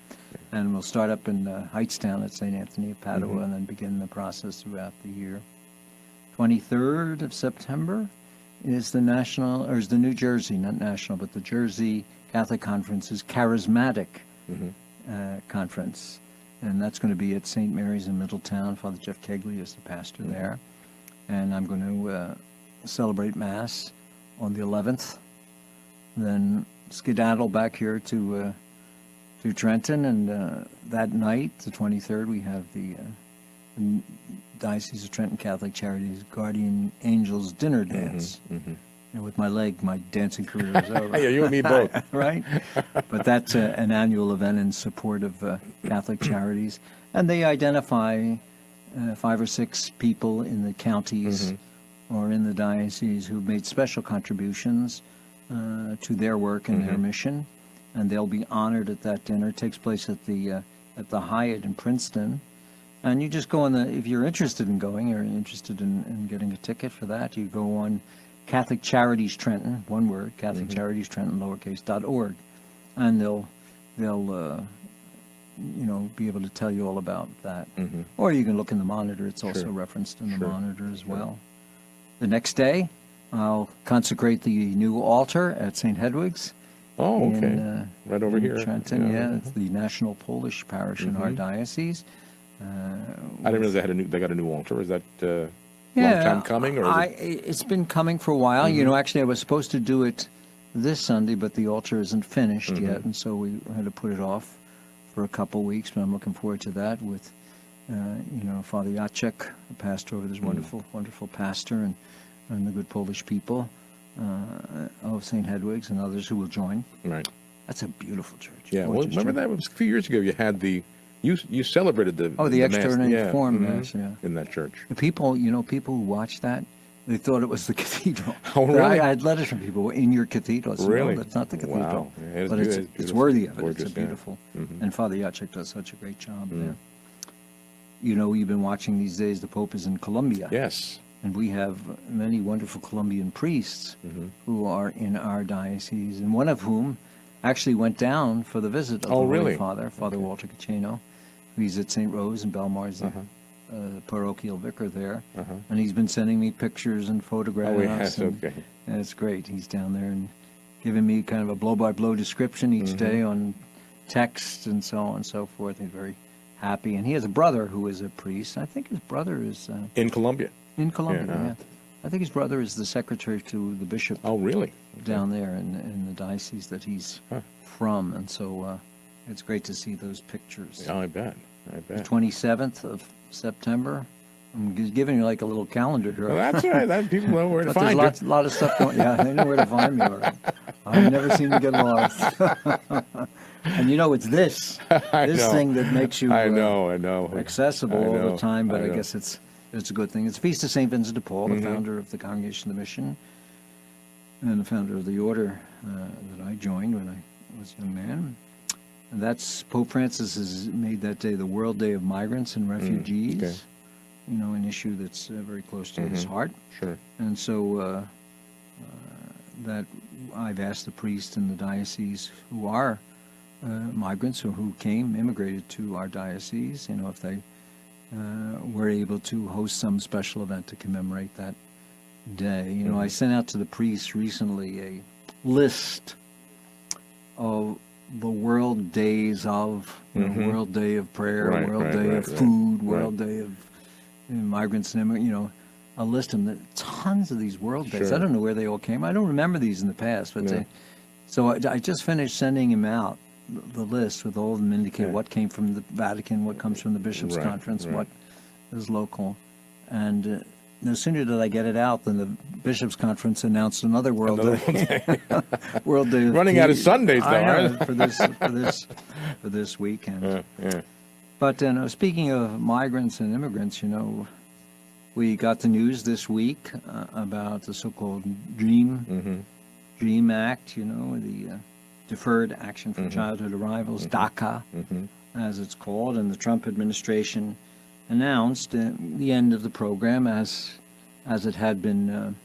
And we'll start up in Hightstown at St. Anthony of Padua and then begin the process throughout the year. 23rd of September is the New Jersey, not national, but the Jersey Catholic Conference's Charismatic Conference. And that's going to be at St. Mary's in Middletown. Father Jeff Kegley is the pastor there. And I'm going to celebrate Mass on the 11th. Then skedaddle back here to Trenton. And that night, the 23rd, we have the Diocese of Trenton Catholic Charities Guardian Angels Dinner Dance. And with my leg, my dancing career is over. Yeah, you and me both. Right? But that's an annual event in support of Catholic Charities. And they identify 5 or 6 people in the counties or in the diocese who've made special contributions to their work and their mission. And they'll be honored at that dinner. It takes place at the Hyatt in Princeton. And you just go on if you're interested in going or interested in getting a ticket for that, you go on Catholic Charities Trenton, one word, Catholic Charities Trenton, lowercase.org, and they'll be able to tell you all about that. Or you can look in the Monitor; it's also referenced in the Monitor as well. The next day, I'll consecrate the new altar at St. Hedwig's. Oh, okay. Right over here. Trenton, it's the National Polish Parish in our diocese. I didn't realize they got a new altar. Is that long time coming? Or it's been coming for a while. You know, actually, I was supposed to do it this Sunday, but the altar isn't finished yet, and so we had to put it off for a couple weeks. But I'm looking forward to that with, Father Jacek, the pastor over this wonderful pastor, and the good Polish people of St. Hedwig's and others who will join. Right. That's a beautiful church. Yeah. Well, remember that was a few years ago. You had you celebrated the extraordinary form Mass, in that church. The people who watched that, they thought it was the cathedral. Oh, really? I had letters from people in your cathedral. So really? No, that's not the cathedral. Wow. Yeah, but it's worthy of it. Gorgeous, it's a beautiful. And Father Jacek does such a great job there. You know, you've been watching these days, the Pope is in Colombia. Yes. And we have many wonderful Colombian priests who are in our diocese, and one of whom actually went down for the visit of the Holy Father, Father Walter Cacheno. He's at St. Rose in Belmar's, the parochial vicar there. And he's been sending me pictures and photographs. Oh, yes, okay. And it's great. He's down there and giving me kind of a blow-by-blow description each day on text and so on and so forth. He's very happy. And he has a brother who is a priest. I think his brother is... in Colombia? In Colombia, yeah. I think his brother is the secretary to the bishop. Oh, really? Down there in the diocese that he's from. And so it's great to see those pictures. Yeah, I bet. The 27th of September. I'm giving you like a little calendar here. Well, that's right. That people know where to find you. There's a lot of stuff going. Yeah, they know where to find me. All right. I never seem to get lost. And you know, it's this thing that makes you accessible all the time. But I guess it's a good thing. It's the Feast of St. Vincent de Paul, the founder of the Congregation of the Mission, and the founder of the order that I joined when I was a young man. And that's Pope Francis has made that day the World Day of Migrants and Refugees. Okay. You know, an issue that's very close to his heart. Sure. And so that I've asked the priests in the diocese who are migrants or who immigrated to our diocese, you know, if they were able to host some special event to commemorate that day. You know, I sent out to the priests recently a list of the world days of, you know, World Day of Prayer, World Day of Food, World Day of Migrants and Immigrants, you know, a list of them. Tons of these world days. I don't know where they all came. I don't remember these in the past, but so I just finished sending him out the list with all of them indicate what came from the Vatican, what comes from the Bishops' Conference, what is local. And no sooner did I get it out than the Bishops' Conference announced another World Day. World Day. Running out of Sundays, though, right? for this weekend. But speaking of migrants and immigrants, you know, we got the news this week about the so-called DREAM Act, you know, the Deferred Action for Childhood Arrivals, DACA, as it's called, and the Trump administration announced the end of the program as it had been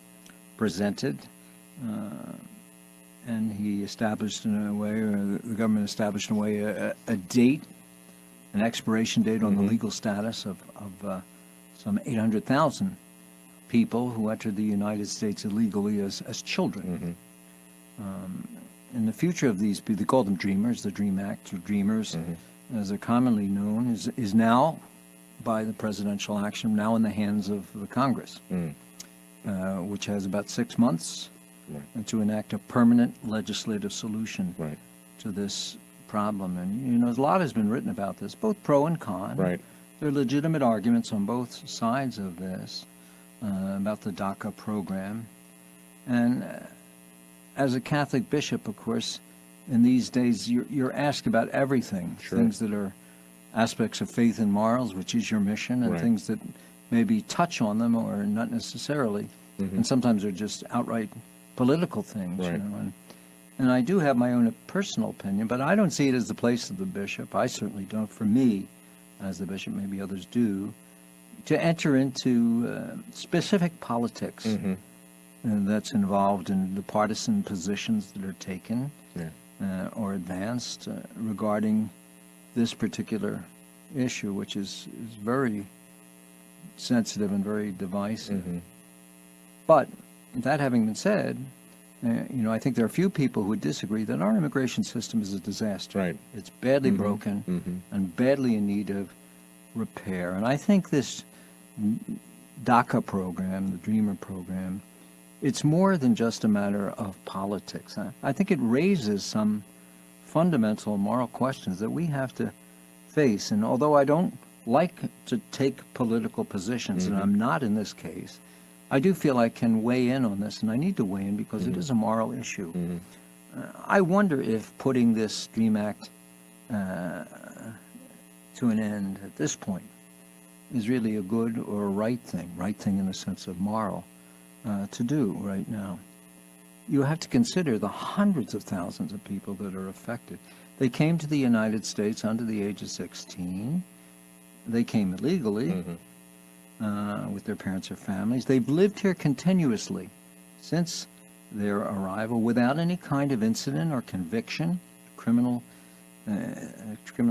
presented, and he established in a way, or the government established in a way, a date, an expiration date on the legal status of some 800,000 people who entered the United States illegally as children. And the future of these people, they call them dreamers, the DREAM Act, or dreamers, as they're commonly known, is now, by the presidential action, now in the hands of the Congress, which has about 6 months to enact a permanent legislative solution to this problem. And, you know, a lot has been written about this, both pro and con. There are legitimate arguments on both sides of this about the DACA program. And as a Catholic bishop, of course, in these days, you're asked about everything, things that are aspects of faith and morals, which is your mission, and things that maybe touch on them or not necessarily. And sometimes they're just outright political things, you know. And I do have my own personal opinion, but I don't see it as the place of the bishop. I certainly don't. For me, as the bishop, maybe others do, to enter into specific politics that's involved in the partisan positions that are taken or advanced regarding this particular issue, which is very sensitive and very divisive. But that having been said, you know, I think there are a few people who would disagree that our immigration system is a disaster. It's badly broken and badly in need of repair. And I think this DACA program, the Dreamer program, it's more than just a matter of politics. I think it raises some fundamental moral questions that we have to face. And although I don't like to take political positions, and I'm not in this case, I do feel I can weigh in on this, and I need to weigh in because it is a moral issue. I wonder if putting this DREAM Act to an end at this point is really a good or a right thing in the sense of moral to do right now. You have to consider the hundreds of thousands of people that are affected. They came to the United States under the age of 16. they came illegally with their parents or families. They've lived here continuously since their arrival without any kind of incident or conviction, criminal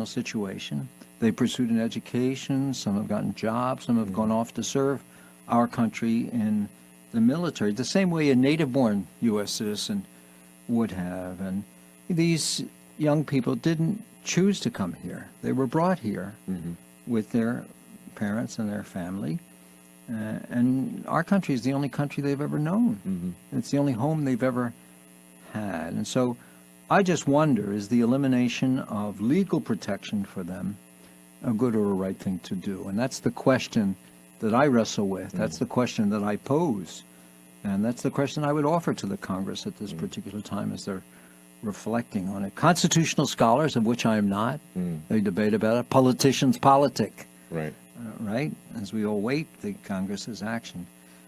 situation. They pursued an education. Some have gotten jobs. Some have gone off to serve our country in the military, the same way a native-born U.S. citizen would have. And these young people didn't choose to come here. They were brought here with their parents and their family. And our country is the only country they've ever known. It's the only home they've ever had. And so I just wonder, is the elimination of legal protection for them a good or a right thing to do? And that's the question that I wrestle with. That's the question that I pose. And that's the question I would offer to the Congress at this particular time as they're reflecting on it. Constitutional scholars, of which I am not, they debate about it. Politicians politic. Right. Right? As we all wait the Congress's action.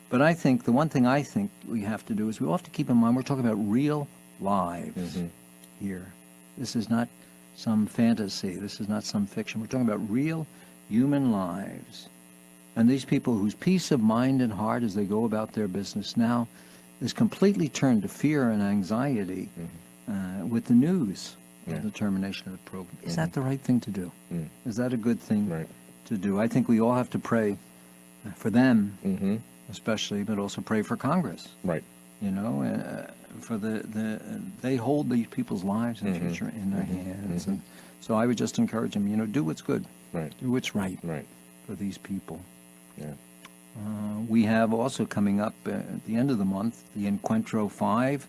But I think the one thing I think we have to do is we all have to keep in mind we're talking about real lives here. This is not some fantasy. This is not some fiction. We're talking about real human lives. And these people whose peace of mind and heart as they go about their business now is completely turned to fear and anxiety with the news of the termination of the program. Is that the right thing to do? Is that a good thing to do? I think we all have to pray for them, especially, but also pray for Congress. Right. You know, for they hold these people's lives and future in their hands. And so I would just encourage them, you know, do what's good. Right. Do what's right. Right. For these people. Yeah. We have also coming up at the end of the month, the Encuentro 5.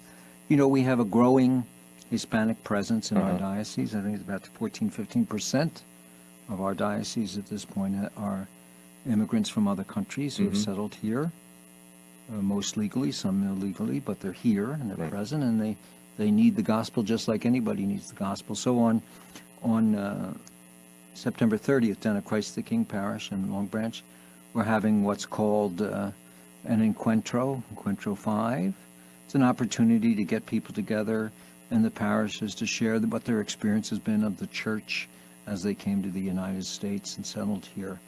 You know, we have a growing Hispanic presence in our diocese. I think it's about 14-15% of our diocese at this point are immigrants from other countries who have settled here, most legally, some illegally, but they're here and they're present, and they need the gospel just like anybody needs the gospel. So on September 30th, down at Christ the King Parish in Long Branch, we're having what's called an Encuentro 5. It's an opportunity to get people together in the parishes to share what their experience has been of the church as they came to the United States and settled here,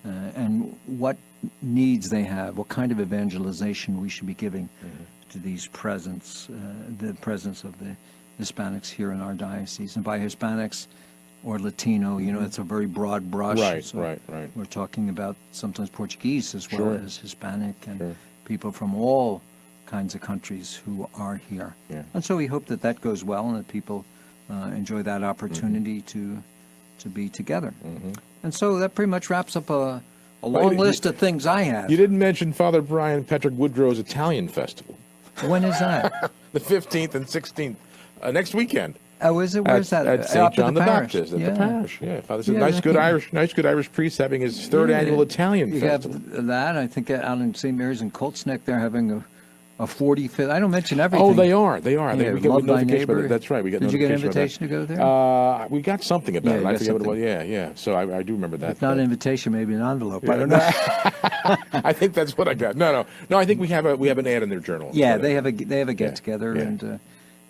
and what needs they have, what kind of evangelization we should be giving to these the presence of the Hispanics here in our diocese. And by Hispanics or Latino, you know, it's a very broad brush. Right, so right. We're talking about sometimes Portuguese as well as Hispanic and people from all kinds of countries who are here. Yeah. And so we hope that that goes well and that people enjoy that opportunity to be together. And so that pretty much wraps up a long list of things I have. You didn't mention Father Brian Patrick Woodrow's Italian Festival. When is that? The 15th and 16th, next weekend. Oh, is it? Where's that? At St. John the Baptist, at the parish. Yeah, Father's a nice, good Irish priest having his third annual Italian Festival. You have that. I think out in St. Mary's in Colts Neck, they're having a 45th. I don't mention everything. Oh, they are. Yeah, we got notification about it. That's right. Did you get an invitation to go there? We got something about it. I forget what it was. Yeah. So I do remember that. If not an invitation, maybe an envelope. I don't know. I think that's what I got. No. I think we have an ad in their journal. Yeah, they have a get together, and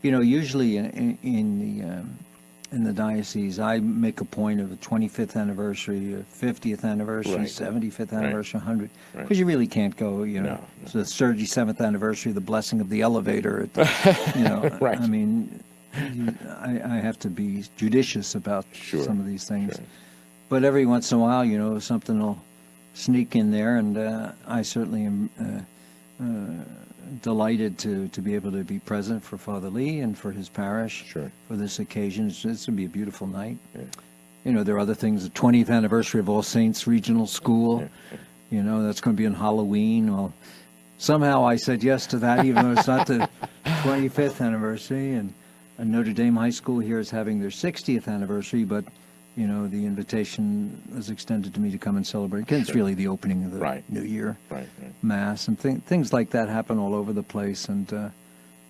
you know, usually in the diocese, I make a point of a 25th anniversary, a 50th anniversary, 75th anniversary, 100, because you really can't go, you know, to the 37th anniversary, the blessing of the elevator, you know. I mean, I have to be judicious about some of these things. But every once in a while, you know, something will sneak in there, and I certainly am delighted to be able to be present for Father Lee and for his parish for this occasion. It's going to be a beautiful night. You know, there are other things, the 20th anniversary of All Saints Regional School, you know, that's going to be on Halloween. Well, somehow I said yes to that, even though it's not the 25th anniversary. And Notre Dame High School here is having their 60th anniversary, but you know, the invitation was extended to me to come and celebrate. Again, it's really the opening of the New Year Mass, and things like that happen all over the place. And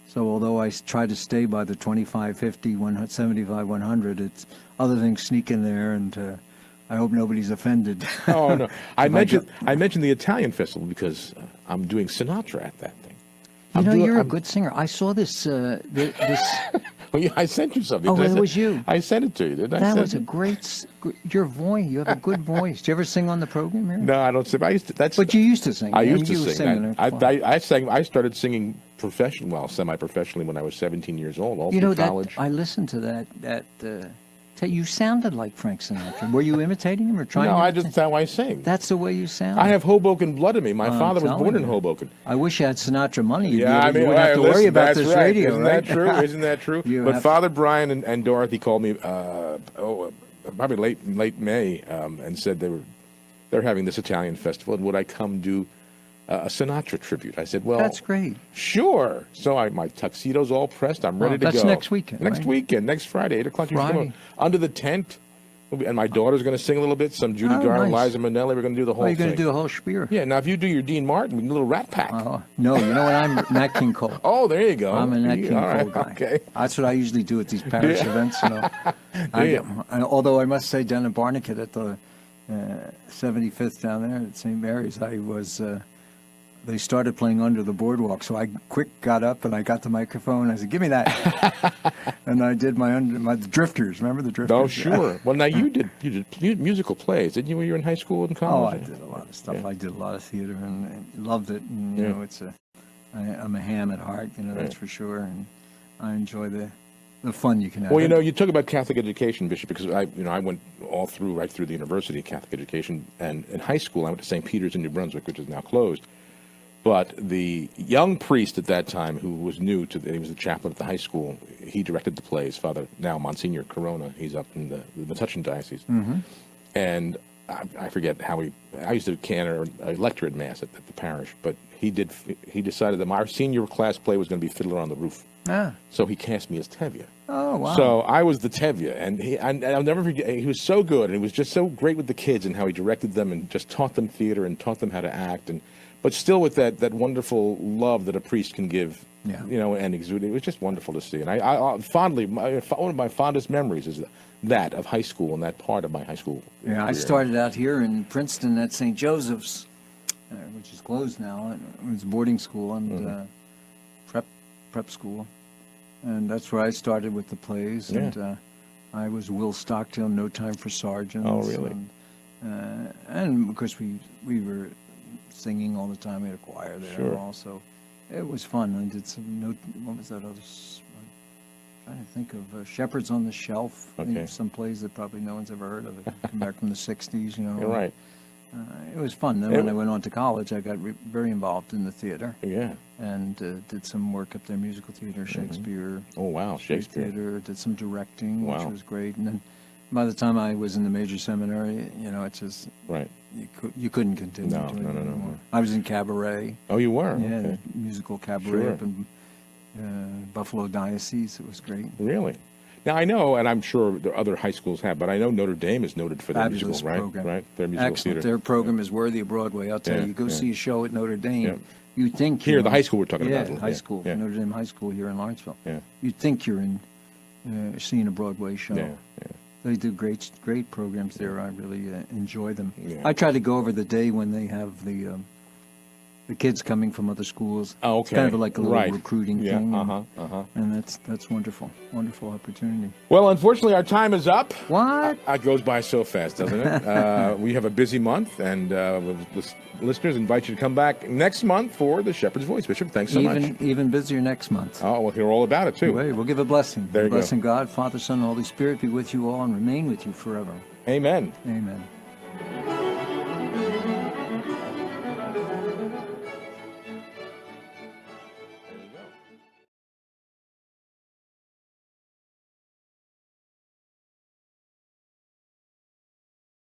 so although I try to stay by the 25, 50, 75, 100, it's other things sneak in there, and I hope nobody's offended. Oh, no. I mentioned the Italian festival because I'm doing Sinatra at that thing. You know, you're a good singer. I saw this. Was Well, yeah, I sent you something. Oh, Did I it send- was you. I sent it to you, didn't I? That send was a it? great. Your voice. You have a good voice. Do you ever sing on the program here? No, I don't sing. I used to. That's. But you used to sing. I yeah, used to you were sing. singing I, it fine. I sang. I started singing semi-professionally when I was 17 years old. All You through know that college. I listened to that. You sounded like Frank Sinatra. Were you imitating him or trying? No, to I imitate? just that's how I sing. That's the way you sound. I have Hoboken blood in me. My father was telling born in you. Hoboken. I wish you had Sinatra money. You Yeah, I mean, you wouldn't have to worry listen, about that's this right. radio, Isn't right? that true? Isn't that true? You But have- Father Brian and Dorothy called me probably late May and said they're having this Italian festival and would I come do a Sinatra tribute? I said, well, That's great. sure. So my tuxedo's all pressed. I'm ready to that's go. next weekend, Next right? weekend, next Friday, 8 o'clock. You should come Friday. under the tent. And my daughter's going to sing a little bit. Some Judy Oh, Garland, nice. Liza Minnelli. We're going to do the whole Oh, you're thing. going to do a whole spiel. Yeah. Now, if you do your Dean Martin, we can do a little Rat Pack. No, you know what? I'm Nat King Cole. Oh, there you go. I'm a Nat King All Cole right, guy. Okay. That's what I usually do at these parish Yeah. events. You know. Although I must say, down in Barnegat at the 75th down there at St. Mary's, I was. They started playing Under the Boardwalk, so I got up and I got the microphone. I said, "Give me that," and I did my Drifters. Remember the Drifters? Oh, sure. Well, now you did musical plays, didn't you? When you were in high school and Oh, college? I did a lot of stuff. Yeah. I did a lot of theater and loved it. And you know, I'm a ham at heart. You know, that's for sure. And I enjoy the fun you can have. Well, you know, you talk about Catholic education, Bishop, because I went right through the university of Catholic education, and in high school I went to St. Peter's in New Brunswick, which is now closed. But the young priest at that time, who was new he was the chaplain at the high school, he directed the plays. Father, now Monsignor Corona, he's up in the Metuchen Diocese. Mm-hmm. And I forget how I used to cantor a lecture at Mass at the parish, but he decided that our senior class play was going to be Fiddler on the Roof. Ah. So he cast me as Tevye. Oh, wow. So I was the Tevye, and I'll never forget, he was so good, and he was just so great with the kids and how he directed them and just taught them theater and taught them how to act, but still with that wonderful love that a priest can give, and exude. It was just wonderful to see. And I fondly, one of my fondest memories is that of high school and that part of my high school career. I started out here in Princeton at St. Joseph's, which is closed now. It was boarding school and prep school. And that's where I started with the plays. Yeah. And I was Will Stockdale, No Time for Sergeants. Oh, really? And of course, we were singing all the time. We had a choir there Sure. also. It was fun. I did what was that other? I'm trying to think of Shepherds on the Shelf. Okay. Some plays that probably no one's ever heard of. It come back from the 60s, you know. You're right. It was fun. Then when I went on to college, I got very involved in the theater. Yeah. And did some work up there, musical theater, Shakespeare. Oh, wow, Stage Shakespeare. theater, did some directing, Wow. which was great. And then by the time I was in the major seminary, it's just Right. you couldn't continue No, doing no, it no, no, anymore. no. I was in cabaret. Oh, you were? Yeah, Okay. musical cabaret Sure. up in Buffalo Diocese. It was great. Really? Now, I know, and I'm sure the other high schools have, but I know Notre Dame is noted for their Fabulous musical, right? program. Right? Their musical Excellent. theater. Their program is worthy of Broadway. I'll tell Yeah, you, go yeah. see a show at Notre Dame. Yeah. You think Here, you're the high school we're talking yeah, about. high school, Yeah. Notre Dame High School here in Lawrenceville. Yeah. You think you're in seeing a Broadway show. Yeah. Yeah. They do great programs there. I really enjoy them. Yeah. I try to go over the day when they have the kids coming from other schools. Oh, It's okay. kind of like a little Right. recruiting Yeah. thing. And And that's wonderful. Wonderful opportunity. Well, unfortunately, our time is up. What? It goes by so fast, doesn't it? We have a busy month, and listeners invite you to come back next month for the Shepherd's Voice. Bishop, thanks so much. Even busier next month. Oh, we'll hear all about it, too. Wait, we'll give a blessing. There you go. Blessing God, Father, Son, and Holy Spirit be with you all and remain with you forever. Amen. Amen.